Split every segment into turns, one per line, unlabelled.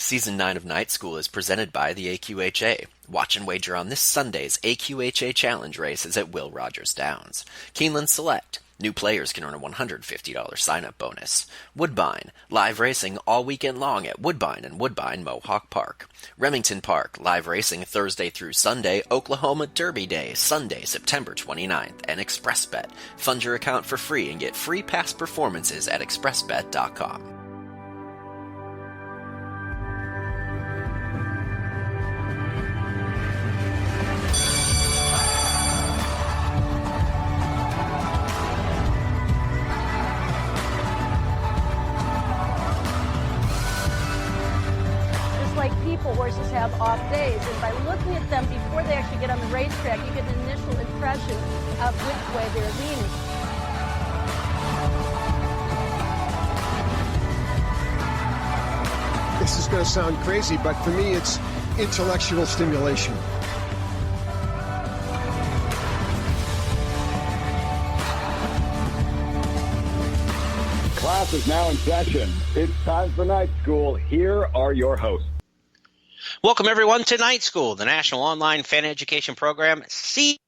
Season 9 of Night School is presented by the AQHA. Watch and wager on this Sunday's AQHA Challenge races at Will Rogers Downs. Keeneland Select. New players can earn a $150 sign-up bonus. Woodbine. Live racing all weekend long at Woodbine and Woodbine Mohawk Park. Remington Park. Live racing Thursday through Sunday. Oklahoma Derby Day. Sunday, September 29th. And ExpressBet. Fund your account for free and get free past performances at expressbet.com.
Horses have off days, and by looking at them before they actually get on the racetrack, you get an initial impression of which way they're leaning.
This is going to sound crazy, but for me, it's intellectual stimulation.
Class is now in session. It's time for Night School. Here are your hosts.
Welcome, everyone, to Night School, the National Online Fan Education Program, season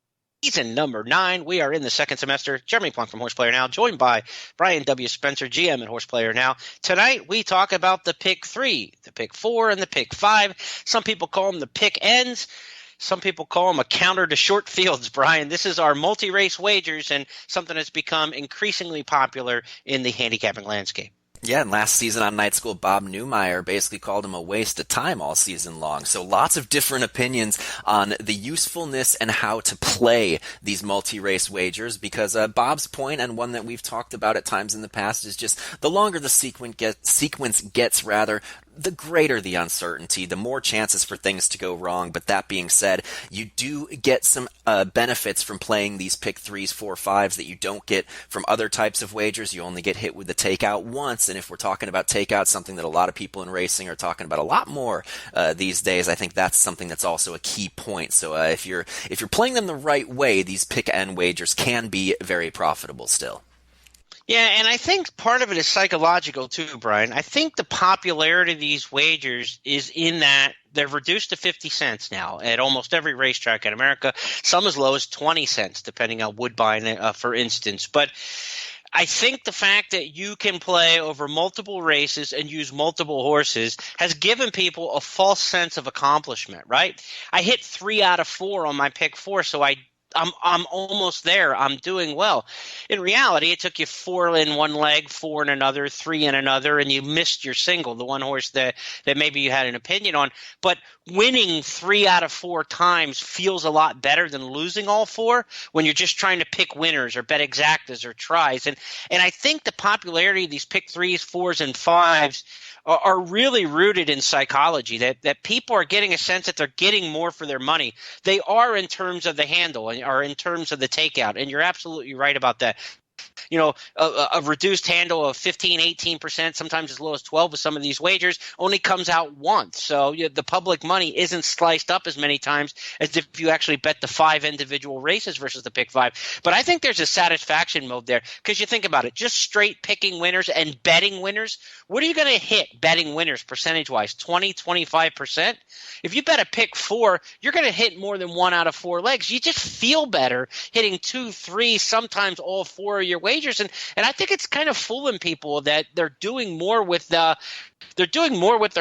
number 9. We are in the second semester. Jeremy Plonk from Horse Player Now, joined by Brian W. Spencer, GM at Horse Player Now. Tonight, we talk about the Pick 3, the Pick 4, and the Pick 5. Some people call them the Pick Ends. Some people call them a counter to short fields, Brian. This is our multi-race wagers and something that's become increasingly popular in the handicapping landscape.
Yeah, and last season on Night School, Bob Newmeyer basically called him a waste of time all season long. So lots of different opinions on the usefulness and how to play these multi-race wagers, because Bob's point, and one that we've talked about at times in the past, is just the longer the sequence gets, the greater the uncertainty, the more chances for things to go wrong. But that being said, you do get some benefits from playing these pick 3s, 4, 5s that you don't get from other types of wagers. You only get hit with the takeout once, and if we're talking about takeout, something that a lot of people in racing are talking about a lot more these days, I think that's something that's also a key point. So if you're playing them the right way, these pick N wagers can be very profitable still.
Yeah, and I think part of it is psychological too, Brian. I think the popularity of these wagers is in that they're reduced to 50 cents now at almost every racetrack in America, some as low as 20 cents, depending on Woodbine, for instance. But I think the fact that you can play over multiple races and use multiple horses has given people a false sense of accomplishment, right? I hit 3 out of 4 on my pick 4, so I'm almost there. I'm doing well. In reality, it took you 4 in one leg, 4 in another, 3 in another, and you missed your single, the one horse that maybe you had an opinion on. But winning 3 out of 4 times feels a lot better than losing all 4 when you're just trying to pick winners or bet exactas or tries. And I think the popularity of these pick 3s, 4s, and 5s are really rooted in psychology, that people are getting a sense that they're getting more for their money. They are in terms of the handle or in terms of the takeout, and you're absolutely right about that. You know, a reduced handle of 15, 18%, sometimes as low as 12 with some of these wagers, only comes out once. So the public money isn't sliced up as many times as if you actually bet the 5 individual races versus the pick 5. But I think there's a satisfaction mode there, because you think about it, just straight picking winners and betting winners. What are you going to hit betting winners percentage-wise? 20, 25%? If you bet a pick 4, you're going to hit more than 1 out of 4 legs. You just feel better hitting 2, 3, sometimes all 4 of your wagers. And I think it's kind of fooling people that they're doing more with their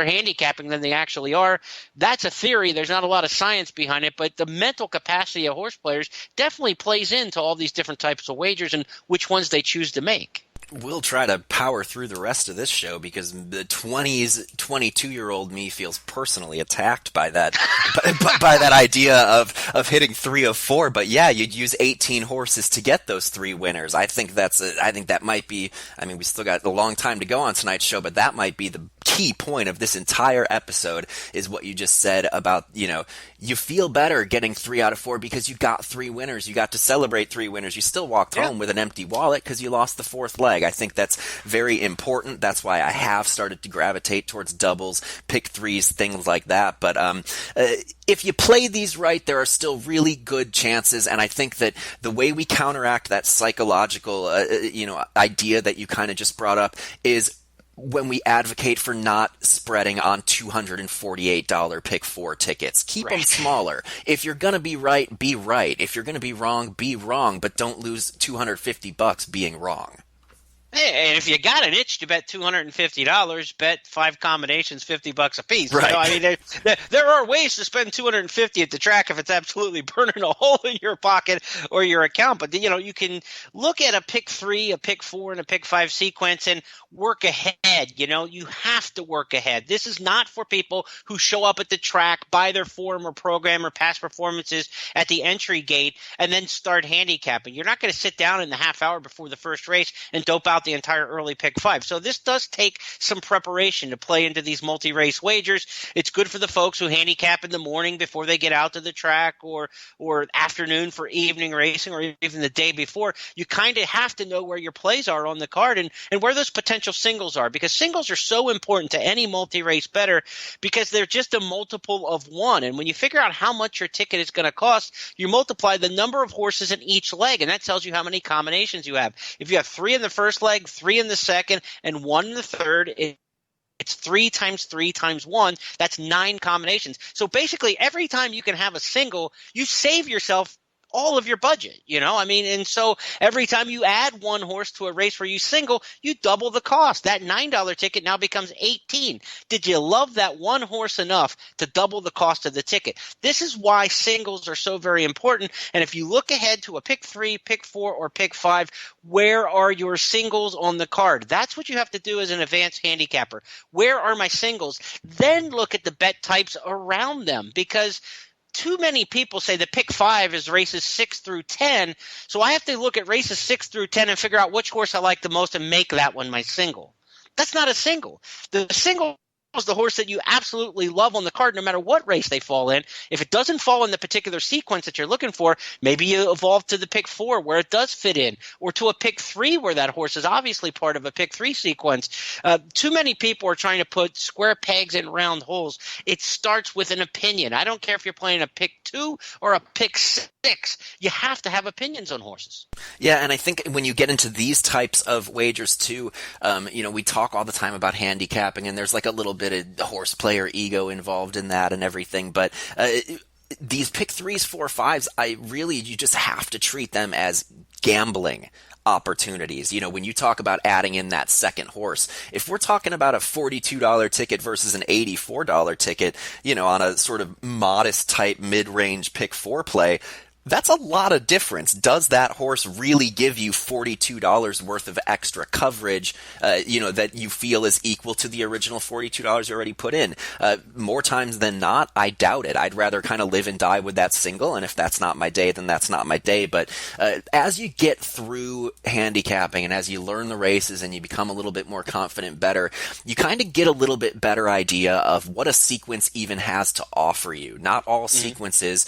handicapping than they actually are. That's a theory. There's not a lot of science behind it, but the mental capacity of horse players definitely plays into all these different types of wagers and which ones they choose to make.
We'll try to power through the rest of this show because the 22-year-old me feels personally attacked by that by that idea of hitting 3 of 4. But yeah, you'd use 18 horses to get those 3 winners. I think that might be. I mean, we still got a long time to go on tonight's show, but that might be the key point of this entire episode, is what you just said about, you feel better getting 3 out of 4 because you got 3 winners. You got to celebrate 3 winners. You still walked home with an empty wallet because you lost the 4th leg. I think that's very important. That's why I have started to gravitate towards doubles, pick 3s, things like that. But if you play these right, there are still really good chances. And I think that the way we counteract that psychological, idea that you kind of just brought up is when we advocate for not spreading on $248 pick four tickets. Keep them smaller. If you're going to be right, be right. If you're going to be wrong, but don't lose $250 being wrong.
Hey, and if you got an itch to bet $250, bet 5 combinations, $50 a piece.
Right.
You know, I mean, there are ways to spend $250 at the track if it's absolutely burning a hole in your pocket or your account. But you know, you can look at a pick 3, a pick 4, and a pick 5 sequence and work ahead. You know, you have to work ahead. This is not for people who show up at the track, buy their form or program or past performances at the entry gate, and then start handicapping. You're not going to sit down in the half hour before the first race and dope out the entire early pick 5. So this does take some preparation to play into these multi-race wagers. It's good for the folks who handicap in the morning before they get out to the track, or afternoon for evening racing, or even the day before. You kind of have to know where your plays are on the card and where those potential singles are, because singles are so important to any multi-race bettor because they're just a multiple of one. And when you figure out how much your ticket is going to cost, you multiply the number of horses in each leg, and that tells you how many combinations you have. If you have 3 in the first leg, 3 in the second, and 1 in the third, it's 3 times 3 times 1. That's 9 combinations. So basically, every time you can have a single, you save yourself all of your budget, you know? I mean, and so every time you add one horse to a race where you single, you double the cost. That $9 ticket now becomes $18. Did you love that one horse enough to double the cost of the ticket? This is why singles are so very important. And if you look ahead to a pick 3, pick 4, or pick 5, where are your singles on the card? That's what you have to do as an advanced handicapper. Where are my singles? Then look at the bet types around them, because too many people say the pick 5 is races 6 through 10. So I have to look at races 6 through 10 and figure out which horse I like the most and make that one my single. That's not a single. The single is the horse that you absolutely love on the card no matter what race they fall in. If it doesn't fall in the particular sequence that you're looking for, maybe you evolve to the pick 4 where it does fit in, or to a pick 3 where that horse is obviously part of a pick 3 sequence. Too many people are trying to put square pegs in round holes. It starts with an opinion. I don't care if you're playing a pick 2 or a pick 6. You have to have opinions on horses.
Yeah, and I think when you get into these types of wagers too, you know, we talk all the time about handicapping, and there's like a little bit of horse player ego involved in that and everything, but these pick 3s, 4, 5s, you just have to treat them as gambling opportunities. You know, when you talk about adding in that second horse, if we're talking about a $42 ticket versus an $84 ticket, you know, on a sort of modest type mid-range pick 4 play, that's a lot of difference. Does that horse really give you $42 worth of extra coverage, you know, that you feel is equal to the original $42 you already put in? More times than not, I doubt it. I'd rather kind of live and die with that single, and if that's not my day, then that's not my day. But as you get through handicapping and as you learn the races and you become a little bit more confident better, you kind of get a little bit better idea of what a sequence even has to offer you. Not all sequences,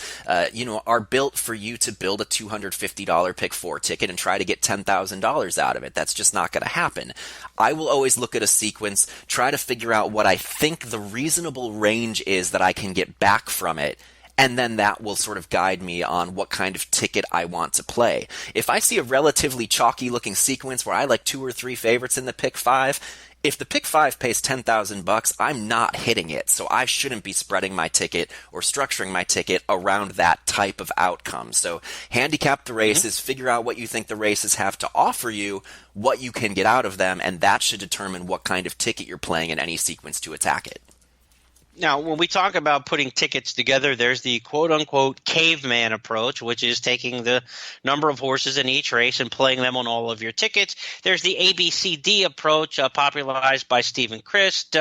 you know, are built for you to build a $250 pick 4 ticket and try to get $10,000 out of it. That's just not going to happen. I will always look at a sequence, try to figure out what I think the reasonable range is that I can get back from it, and then that will sort of guide me on what kind of ticket I want to play. If I see a relatively chalky looking sequence where I like 2 or 3 favorites in the pick 5, if the pick 5 pays $10,000, I'm not hitting it, so I shouldn't be spreading my ticket or structuring my ticket around that type of outcome. So handicap the races, figure out what you think the races have to offer you, what you can get out of them, and that should determine what kind of ticket you're playing in any sequence to attack it.
Now, when we talk about putting tickets together, there's the quote-unquote caveman approach, which is taking the number of horses in each race and playing them on all of your tickets. There's the ABCD approach, popularized by Stephen Christ,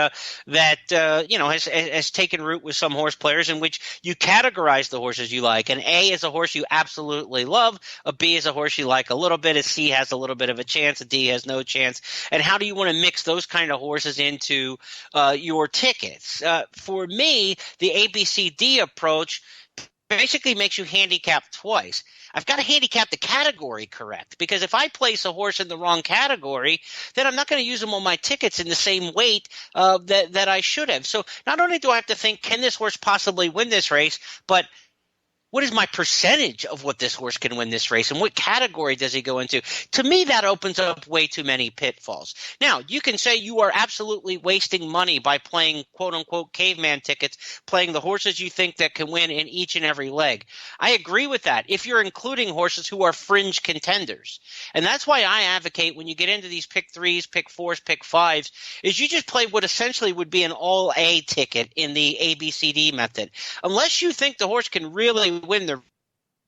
that you know, has taken root with some horse players, in which you categorize the horses you like. An A is a horse you absolutely love. A B is a horse you like a little bit. A C has a little bit of a chance. A D has no chance. And how do you want to mix those kind of horses into your tickets? For me, the ABCD approach basically makes you handicap twice. I've got to handicap the category correct, because if I place a horse in the wrong category, then I'm not going to use them on my tickets in the same weight that I should have. So not only do I have to think, can this horse possibly win this race, but what is my percentage of what this horse can win this race, and what category does he go into? To me, that opens up way too many pitfalls. Now, you can say you are absolutely wasting money by playing quote-unquote caveman tickets, playing the horses you think that can win in each and every leg. I agree with that if you're including horses who are fringe contenders. And that's why I advocate when you get into these pick threes, pick fours, pick fives, is you just play what essentially would be an all-A ticket in the ABCD method. Unless you think the horse can really win the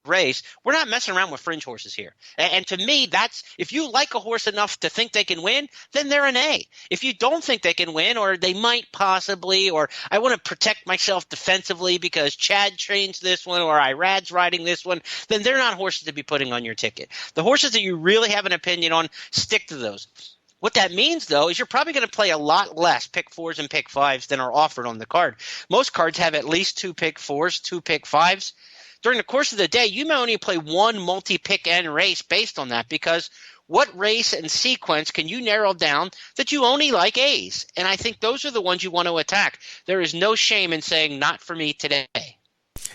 race, we're not messing around with fringe horses here. And to me, that's if you like a horse enough to think they can win, then they're an A. If you don't think they can win, or they might possibly, or I want to protect myself defensively because Chad trains this one or Irad's riding this one, then they're not horses to be putting on your ticket. The horses that you really have an opinion on, stick to those. What that means, though, is you're probably going to play a lot less pick fours and pick fives than are offered on the card. Most cards have at least 2 pick fours, 2 pick fives. During the course of the day, you may only play one multi-pick N race based on that, because what race and sequence can you narrow down that you only like A's? And I think those are the ones you want to attack. There is no shame in saying, not for me today.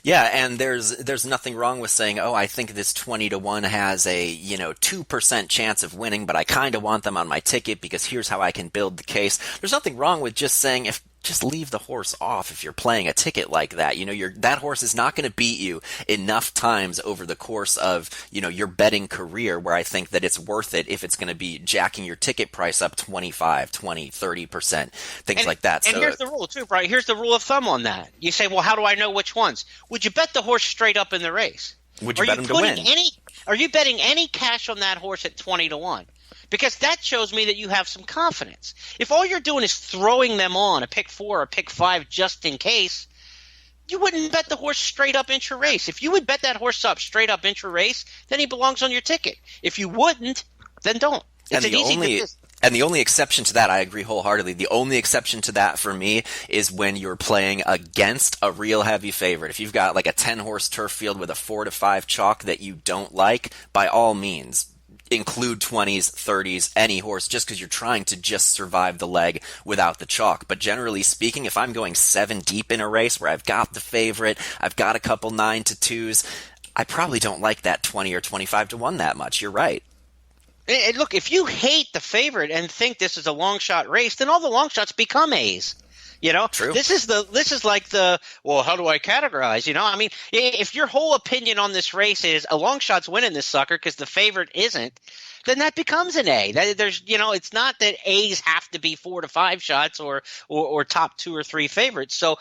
Yeah, and there's nothing wrong with saying, oh, I think this 20-1 has a 2% chance of winning, but I kind of want them on my ticket because here's how I can build the case. There's nothing wrong with just saying, just leave the horse off if you're playing a ticket like that. That horse is not going to beat you enough times over the course of, your betting career, where I think that it's worth it if it's going to be jacking your ticket price up 25, 20, 30%, things like that.
And here's the rule too, Brian. Here's the rule of thumb on that. You say, well, how do I know which ones? Would you bet the horse straight up in the race?
Would you bet him to win?
Are you betting any cash on that horse at 20-1? Because that shows me that you have some confidence. If all you're doing is throwing them on a pick 4 or a pick 5 just in case, you wouldn't bet the horse straight up intra-race. If you would bet that horse up straight up intra-race, then he belongs on your ticket. If you wouldn't, then don't. It's an easy decision.
And the only exception to that, I agree wholeheartedly, the only exception to that for me is when you're playing against a real heavy favorite. If you've got like a 10-horse turf field with a 4-5 chalk that you don't like, by all means, include 20s, 30s, any horse, just because you're trying to just survive the leg without the chalk. But generally speaking, if I'm going 7 deep in a race where I've got the favorite, I've got a couple 9-2s, I probably don't like that 20 or 25-1 that much. You're right.
And look, if you hate the favorite and think this is a long shot race, then all the long shots become A's.
True.
This is like well, how do I categorize? I mean, if your whole opinion on this race is a long shot's winning this sucker because the favorite isn't, then that becomes an A. There's, it's not that A's have to be 4 to 5 shots or top 2 or 3 favorites. So,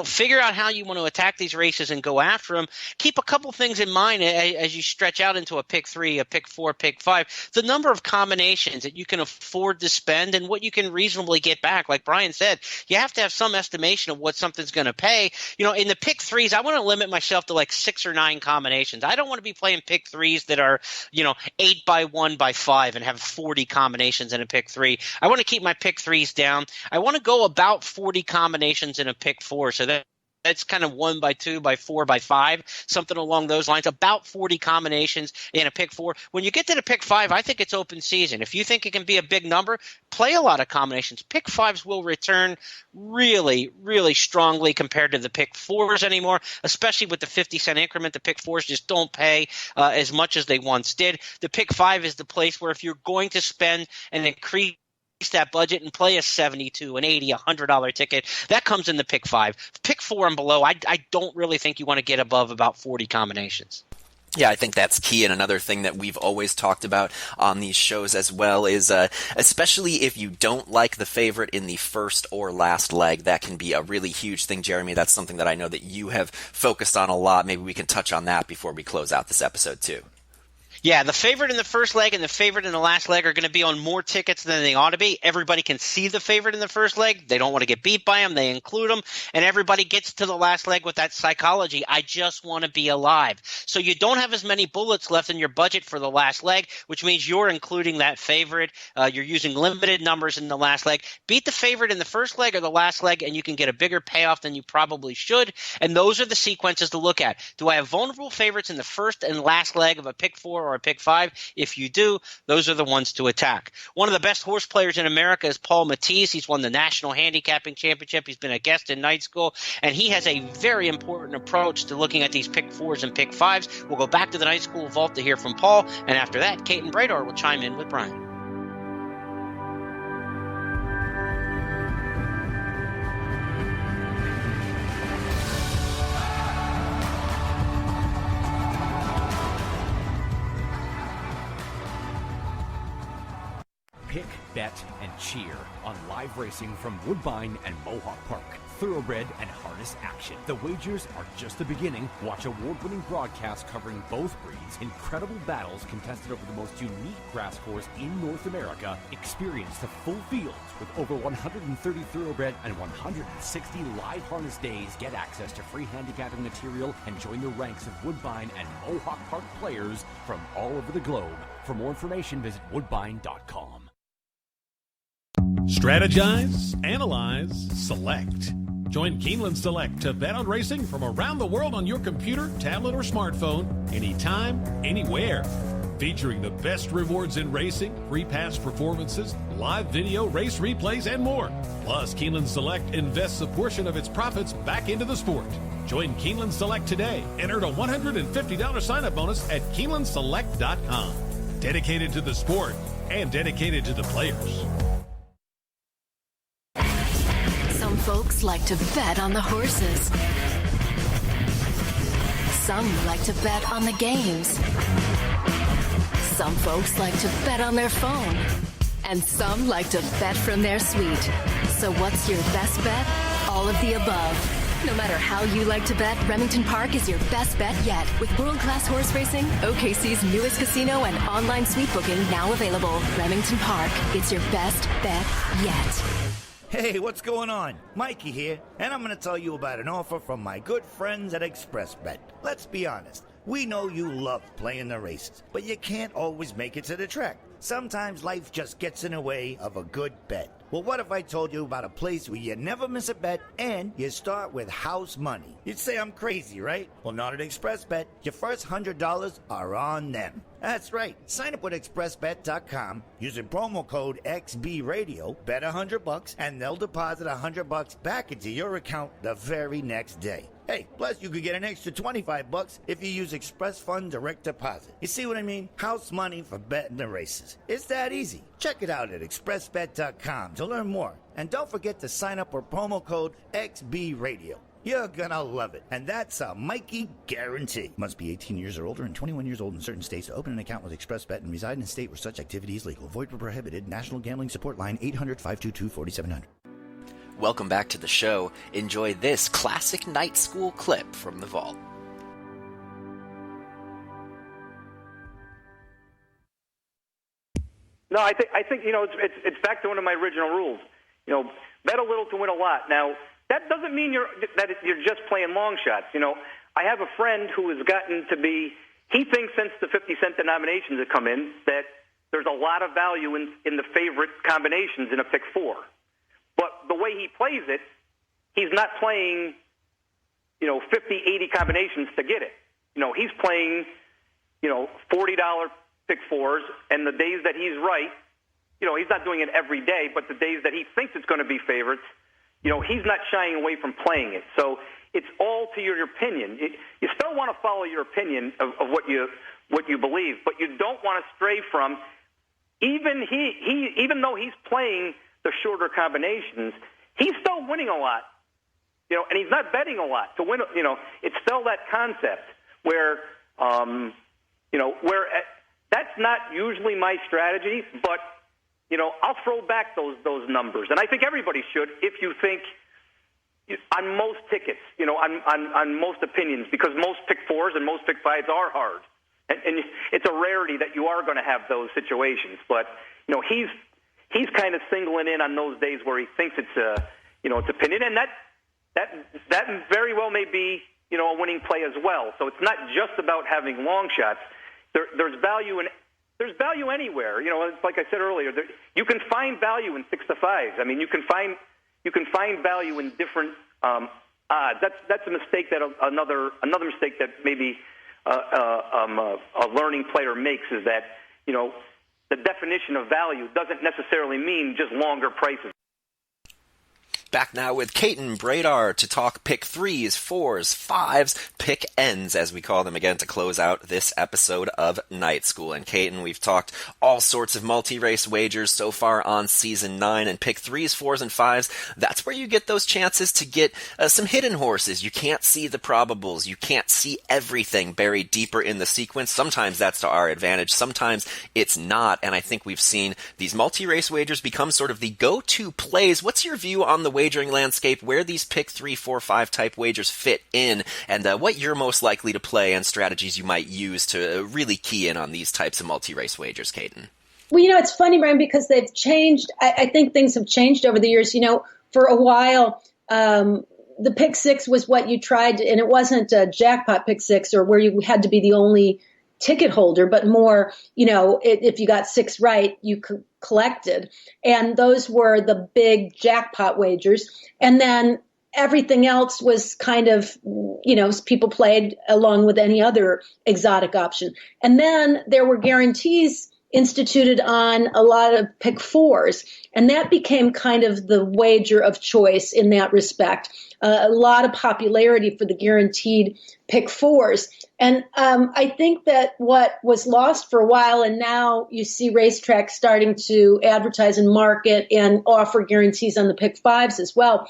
figure out how you want to attack these races and go after them. Keep a couple things in mind as you stretch out into a pick 3, a pick 4, pick 5. The number of combinations that you can afford to spend and what you can reasonably get back. Like Brian said, you have to have some estimation of what something's going to pay. In the pick 3s, I want to limit myself to like 6 or 9 combinations. I don't want to be playing pick 3s that are, 8 by 1 by 5 and have 40 combinations in a pick 3. I want to keep my pick 3s down. I want to go about 40 combinations in a pick 4. So that's kind of 1 by 2 by 4 by 5, something along those lines, about 40 combinations in a pick 4. When you get to the pick 5, I think it's open season. If you think it can be a big number, play a lot of combinations. Pick 5s will return really, really strongly compared to the pick 4s anymore, especially with the 50-cent increment. The pick 4s just don't pay as much as they once did. The pick 5 is the place where if you're going to spend an increase that budget and play a $72, an $80, $100 ticket, that comes in the pick 5. Pick 4 and below, I don't really think you want to get above about 40 combinations.
Yeah, I think that's key. And another thing that we've always talked about on these shows as well is, especially if you don't like the favorite in the first or last leg, that can be a really huge thing, Jeremy. That's something that I know that you have focused on a lot. Maybe we can touch on that before we close out this episode too.
Yeah, the favorite in the first leg and the favorite in the last leg are going to be on more tickets than they ought to be. Everybody can see the favorite in the first leg. They don't want to get beat by them. They include them. And everybody gets to the last leg with that psychology. I just want to be alive. So you don't have as many bullets left in your budget for the last leg, which means you're including that favorite. You're using limited numbers in the last leg. Beat the favorite in the first leg or the last leg, and you can get a bigger payoff than you probably should. And those are the sequences to look at. Do I have vulnerable favorites in the first and last leg of a pick 4 or a pick 5? If you do, those are the ones to attack. One of the best horse players in America is Paul Matisse. He's won the National Handicapping Championship. He's been a guest in Night School, and he has a very important approach to looking at these pick 4s and pick 5s. We'll go back to the Night School vault to hear from Paul, and after that, Caton Bredar will chime in with Brian.
Pick, bet, and cheer on live racing from Woodbine and Mohawk Park. Thoroughbred and harness action. The wagers are just the beginning. Watch award-winning broadcasts covering both breeds, incredible battles contested over the most unique grass course in North America. Experience the full fields with over 130 thoroughbred and 160 live harness days. Get access to free handicapping material and join the ranks of Woodbine and Mohawk Park players from all over the globe. For more information, visit woodbine.com.
Strategize, analyze, select. Join Keeneland Select to bet on racing from around the world on your computer, tablet, or smartphone, anytime, anywhere. Featuring the best rewards in racing, free past performances, live video, race replays, and more. Plus, Keeneland Select invests a portion of its profits back into the sport. Join Keeneland Select today and earn a $150 sign-up bonus at KeenelandSelect.com. Dedicated to the sport and dedicated to the players.
Some folks like to bet on the horses. Some like to bet on the games. Some folks like to bet on their phone. And some like to bet from their suite. So what's your best bet? All of the above. No matter how you like to bet, Remington Park is your best bet yet. With world-class horse racing, OKC's newest casino, and online suite booking now available. Remington Park, it's your best bet yet.
Hey, what's going on? Mikey here, and I'm going to tell you about an offer from my good friends at ExpressBet. Let's be honest, we know you love playing the races, but you can't always make it to the track. Sometimes life just gets in the way of a good bet. Well, what if I told you about a place where you never miss a bet and you start with house money? You'd say I'm crazy, right? Well, not at ExpressBet. Your first $100 are on them. That's right. Sign up with expressbet.com using promo code XBRadio, bet $100, and they'll deposit $100 back into your account the very next day. Hey, plus you could get an extra $25 if you use Express Fund Direct Deposit. You see what I mean? House money for betting the races. It's that easy. Check it out at expressbet.com to learn more. And don't forget to sign up with promo code XBRadio. You're gonna love it. And that's a Mikey guarantee. Must be 18 years or older and 21 years old in certain states to open an account with ExpressBet and reside in a state where such activity is legal. Void where prohibited. National Gambling Support Line 800-522-4700.
Welcome back to the show. Enjoy this classic Night School clip from the vault.
No, I think it's back to one of my original rules. Bet a little to win a lot. Now that doesn't mean you're just playing long shots. I have a friend who has gotten to be. He thinks since the 50-cent denominations have come in that there's a lot of value in the favorite combinations in a pick 4. But the way he plays it, he's not playing, 50, 80 combinations to get it. He's playing, $40 pick 4s, and the days that he's right, he's not doing it every day, but the days that he thinks it's going to be favorites, he's not shying away from playing it. So it's all to your opinion. You still want to follow your opinion of what you believe, but you don't want to stray from, even though he's playing the shorter combinations, he's still winning a lot, and he's not betting a lot to win. It's still that concept where, that's not usually my strategy, but I'll throw back those numbers, and I think everybody should if you think on most tickets, on most opinions, because most pick 4s and most pick 5s are hard, and it's a rarity that you are going to have those situations, but he's kind of singling in on those days where he thinks it's it's opinion, and that very well may be a winning play as well. So it's not just about having long shots. There's value anywhere. It's like I said earlier. You can find value in 6 to 5s. I mean, you can find value in different odds. That's a mistake that another mistake that maybe a learning player makes is that, the definition of value doesn't necessarily mean just longer prices.
Back now with Caton Bredar to talk pick 3s, 4s, 5s, pick ends, as we call them again, to close out this episode of Night School. And Caton, we've talked all sorts of multi-race wagers so far on Season 9, and pick 3s, 4s, and 5s, that's where you get those chances to get some hidden horses. You can't see the probables. You can't see everything buried deeper in the sequence. Sometimes that's to our advantage. Sometimes it's not, and I think we've seen these multi-race wagers become sort of the go-to plays. What's your view on the wagering landscape, where these pick 3, 4, 5 type wagers fit in, and what you're most likely to play and strategies you might use to really key in on these types of multi-race wagers, Caton?
Well, it's funny, Brian, because they've changed. I think things have changed over the years. For a while, the pick 6 was what you tried, and it wasn't a jackpot pick 6 or where you had to be the only ticket holder, but more, if you got 6 right, you collected. And those were the big jackpot wagers. And then everything else was kind of, people played along with any other exotic option. And then there were guarantees instituted on a lot of pick 4s. And that became kind of the wager of choice in that respect. A lot of popularity for the guaranteed pick 4s. And I think that what was lost for a while, and now you see racetracks starting to advertise and market and offer guarantees on the pick 5s as well,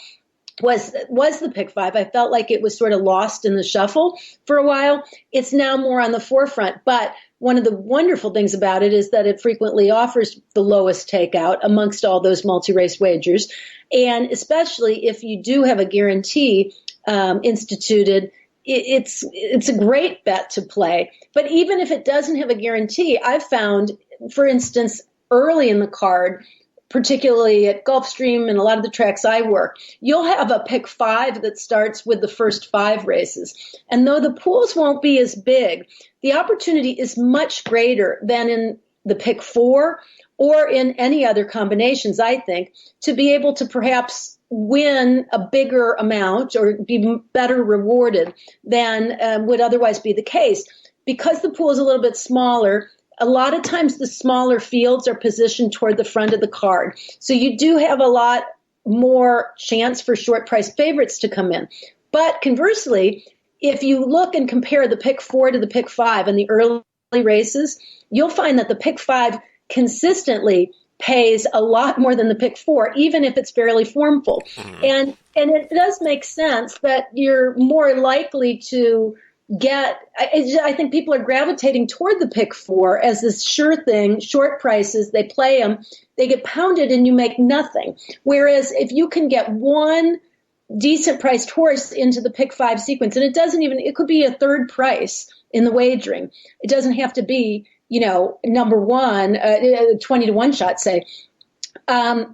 was the pick 5. I felt like it was sort of lost in the shuffle for a while. It's now more on the forefront. But one of the wonderful things about it is that it frequently offers the lowest takeout amongst all those multi-race wagers. And especially if you do have a guarantee instituted, it's a great bet to play. But even if it doesn't have a guarantee, I've found, for instance, early in the card, particularly at Gulfstream and a lot of the tracks I work, you'll have a pick 5 that starts with the first 5 races. And though the pools won't be as big, the opportunity is much greater than in the pick 4 or in any other combinations, I think, to be able to perhaps win a bigger amount or be better rewarded than would otherwise be the case. Because the pool is a little bit smaller, a lot of times the smaller fields are positioned toward the front of the card. So you do have a lot more chance for short price favorites to come in. But conversely, if you look and compare the pick 4 to the pick 5 in the early races, you'll find that the pick 5 consistently pays a lot more than the pick 4, even if it's fairly formful. And it does make sense that you're more likely to get, I think people are gravitating toward the pick 4 as this sure thing, short prices, they play them, they get pounded and you make nothing. Whereas if you can get one decent priced horse into the pick 5 sequence, and it could be a third price in the wagering. It doesn't have to be, number one, 20 to 1 shot, say.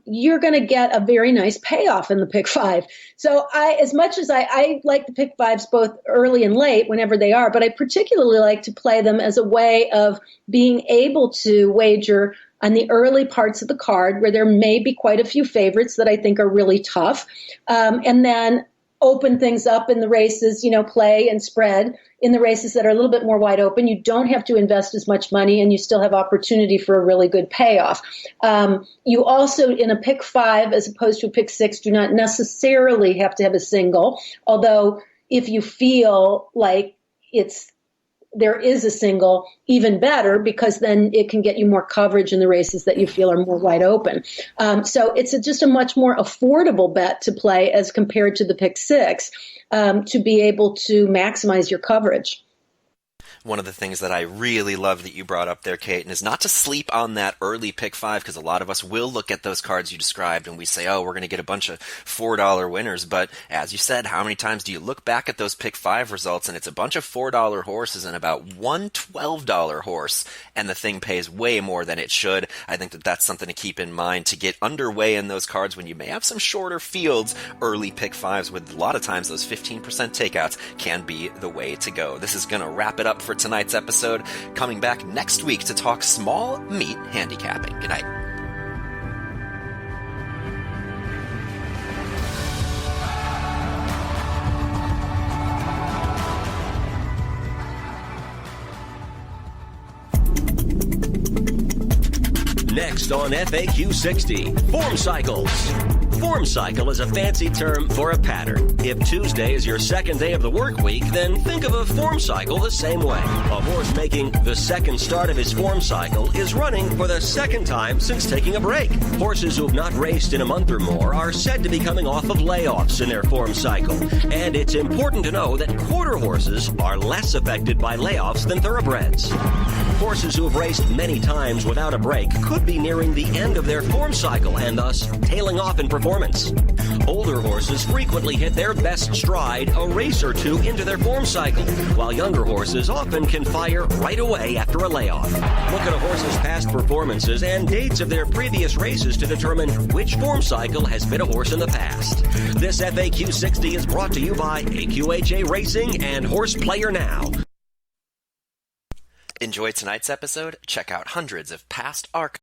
You're going to get a very nice payoff in the pick 5. So as much as I like the pick 5s both early and late, whenever they are, but I particularly like to play them as a way of being able to wager on the early parts of the card where there may be quite a few favorites that I think are really tough, and then open things up in the races, play and spread in the races that are a little bit more wide open. You don't have to invest as much money and you still have opportunity for a really good payoff. You also, in a pick 5 as opposed to a pick 6, do not necessarily have to have a single, although if you feel like there is a single, even better, because then it can get you more coverage in the races that you feel are more wide open. So it's just a much more affordable bet to play as compared to the pick 6 to be able to maximize your coverage.
One of the things that I really love that you brought up there, Caton, is not to sleep on that early pick 5, because a lot of us will look at those cards you described and we say, oh, we're going to get a bunch of $4 winners. But as you said, how many times do you look back at those pick 5 results and it's a bunch of $4 horses and about one $12 horse, and the thing pays way more than it should? I think that that's something to keep in mind to get underway in those cards when you may have some shorter fields. Early pick 5s with a lot of times those 15% takeouts can be the way to go. This is going to wrap it up for tonight's episode. Coming back next week to talk small meat handicapping. Good night.
Next on FAQ 60, form cycles. Form cycle is a fancy term for a pattern. If Tuesday is your second day of the work week, then think of a form cycle the same way. A horse making the second start of his form cycle is running for the second time since taking a break. Horses who have not raced in a month or more are said to be coming off of layoffs in their form cycle. And it's important to know that quarter horses are less affected by layoffs than thoroughbreds. Horses who have raced many times without a break could be nearing the end of their form cycle and thus tailing off in performance. Older horses frequently hit their best stride a race or two into their form cycle, while younger horses often can fire right away after a layoff. Look at a horse's past performances and dates of their previous races to determine which form cycle has been a horse in the past. This FAQ 60 is brought to you by AQHA Racing and Horse Player Now.
Enjoyed tonight's episode? Check out hundreds of past archives